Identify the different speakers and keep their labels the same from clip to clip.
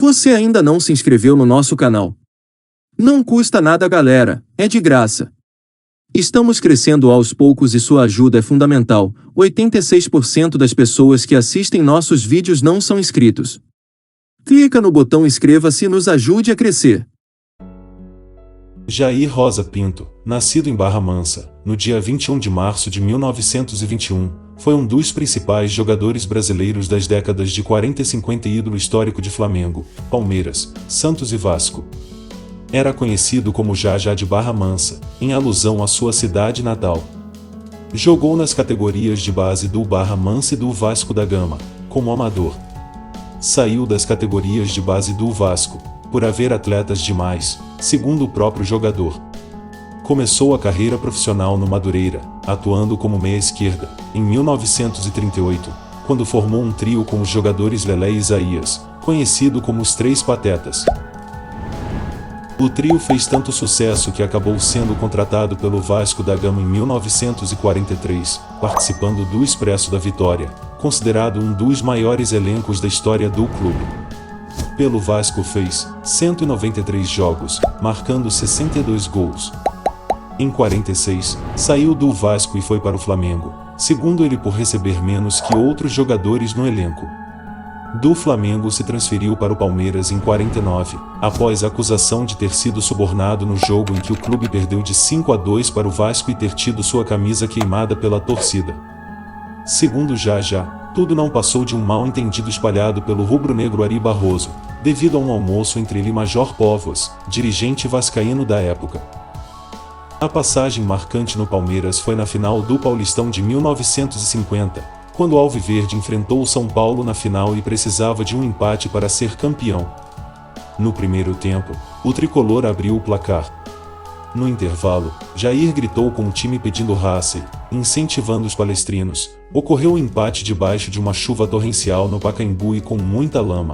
Speaker 1: Você ainda não se inscreveu no nosso canal? Não custa nada, galera, é de graça. Estamos crescendo aos poucos e sua ajuda é fundamental. 86% das pessoas que assistem nossos vídeos não são inscritos. Clica no botão inscreva-se e nos ajude a crescer.
Speaker 2: Jair Rosa Pinto, nascido em Barra Mansa, no dia 21 de março de 1921, foi um dos principais jogadores brasileiros das décadas de 40 e 50 e ídolo histórico de Flamengo, Palmeiras, Santos e Vasco. Era conhecido como Jajá de Barra Mansa, em alusão à sua cidade natal. Jogou nas categorias de base do Barra Mansa e do Vasco da Gama, como amador. Saiu das categorias de base do Vasco, por haver atletas demais, segundo o próprio jogador. Começou a carreira profissional no Madureira, atuando como meia-esquerda, em 1938, quando formou um trio com os jogadores Lelé e Isaías, conhecido como os Três Patetas. O trio fez tanto sucesso que acabou sendo contratado pelo Vasco da Gama em 1943, participando do Expresso da Vitória, considerado um dos maiores elencos da história do clube. Pelo Vasco fez 193 jogos, marcando 62 gols. Em 46, saiu do Vasco e foi para o Flamengo, segundo ele por receber menos que outros jogadores no elenco. Do Flamengo se transferiu para o Palmeiras em 49, após a acusação de ter sido subornado no jogo em que o clube perdeu de 5-2 para o Vasco e ter tido sua camisa queimada pela torcida. Segundo Jajá, tudo não passou de um mal-entendido espalhado pelo rubro-negro Ari Barroso, devido a um almoço entre ele e Major Póvoas, dirigente vascaíno da época. A passagem marcante no Palmeiras foi na final do Paulistão de 1950, quando o Alviverde enfrentou o São Paulo na final e precisava de um empate para ser campeão. No primeiro tempo, o tricolor abriu o placar. No intervalo, Jair gritou com o time pedindo raça e, incentivando os palestrinos, ocorreu o empate debaixo de uma chuva torrencial no Pacaembu e com muita lama.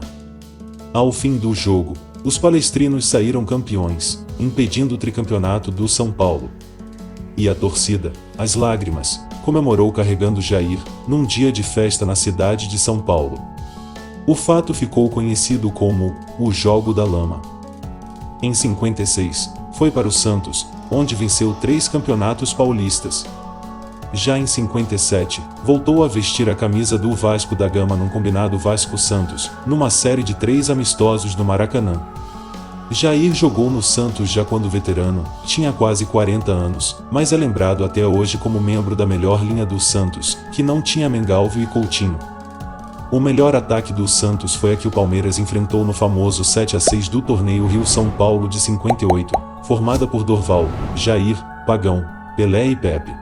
Speaker 2: Ao fim do jogo, os palestrinos saíram campeões, impedindo o tricampeonato do São Paulo. E a torcida, às lágrimas, comemorou carregando Jair, num dia de festa na cidade de São Paulo. O fato ficou conhecido como o Jogo da Lama. Em 56, foi para o Santos, onde venceu 3 campeonatos paulistas. Já em 57, voltou a vestir a camisa do Vasco da Gama num combinado Vasco-Santos, numa série de 3 amistosos no Maracanã. Jair jogou no Santos já quando veterano, tinha quase 40 anos, mas é lembrado até hoje como membro da melhor linha do Santos, que não tinha Mengalvio e Coutinho. O melhor ataque do Santos foi a que o Palmeiras enfrentou no famoso 7-6 do torneio Rio-São Paulo de 58, formada por Dorval, Jair, Pagão, Pelé e Pepe.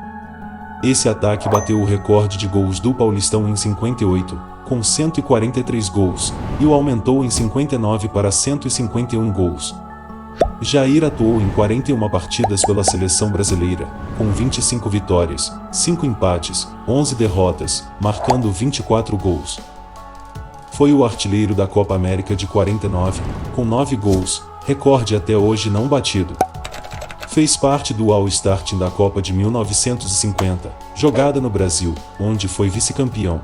Speaker 2: Esse ataque bateu o recorde de gols do Paulistão em 58, com 143 gols, e o aumentou em 59 para 151 gols. Jair atuou em 41 partidas pela seleção brasileira, com 25 vitórias, 5 empates, 11 derrotas, marcando 24 gols. Foi o artilheiro da Copa América de 49, com 9 gols, recorde até hoje não batido. Fez parte do All-Star Team da Copa de 1950, jogada no Brasil, onde foi vice-campeão.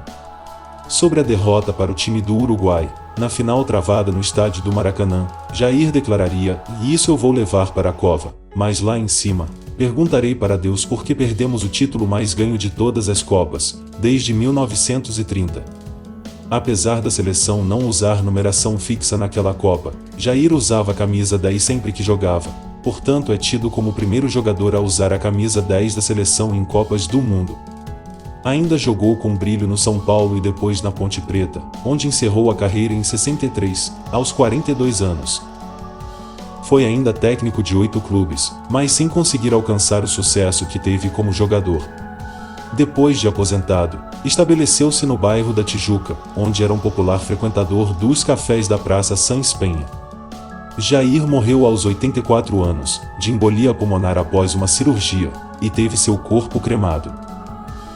Speaker 2: Sobre a derrota para o time do Uruguai, na final travada no estádio do Maracanã, Jair declararia: "E isso eu vou levar para a cova, mas lá em cima, perguntarei para Deus por que perdemos o título mais ganho de todas as Copas, desde 1930. Apesar da seleção não usar numeração fixa naquela Copa, Jair usava a camisa 10 sempre que jogava, portanto é tido como o primeiro jogador a usar a camisa 10 da seleção em Copas do Mundo. Ainda jogou com brilho no São Paulo e depois na Ponte Preta, onde encerrou a carreira em 63, aos 42 anos. Foi ainda técnico de 8 clubes, mas sem conseguir alcançar o sucesso que teve como jogador. Depois de aposentado, estabeleceu-se no bairro da Tijuca, onde era um popular frequentador dos cafés da Praça Sans Penha. Jair morreu aos 84 anos, de embolia pulmonar após uma cirurgia, e teve seu corpo cremado.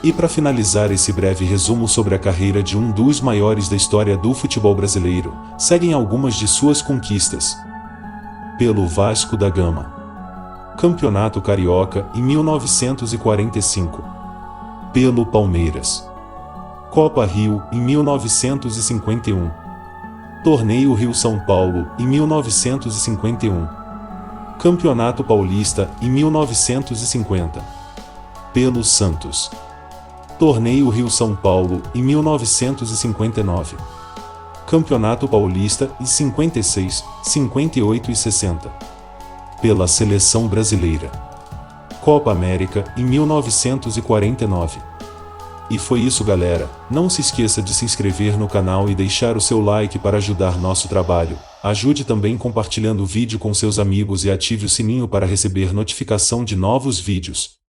Speaker 2: E para finalizar esse breve resumo sobre a carreira de um dos maiores da história do futebol brasileiro, seguem algumas de suas conquistas. Pelo Vasco da Gama. Campeonato Carioca em 1945. Pelo Palmeiras. Copa Rio em 1951. Torneio Rio-São Paulo, em 1951. Campeonato Paulista, em 1950. Pelo Santos. Torneio Rio-São Paulo, em 1959. Campeonato Paulista, em 56, 58 e 60. Pela Seleção Brasileira. Copa América, em 1949. E foi isso, galera. Não se esqueça de se inscrever no canal e deixar o seu like para ajudar nosso trabalho. Ajude também compartilhando o vídeo com seus amigos e ative o sininho para receber notificação de novos vídeos.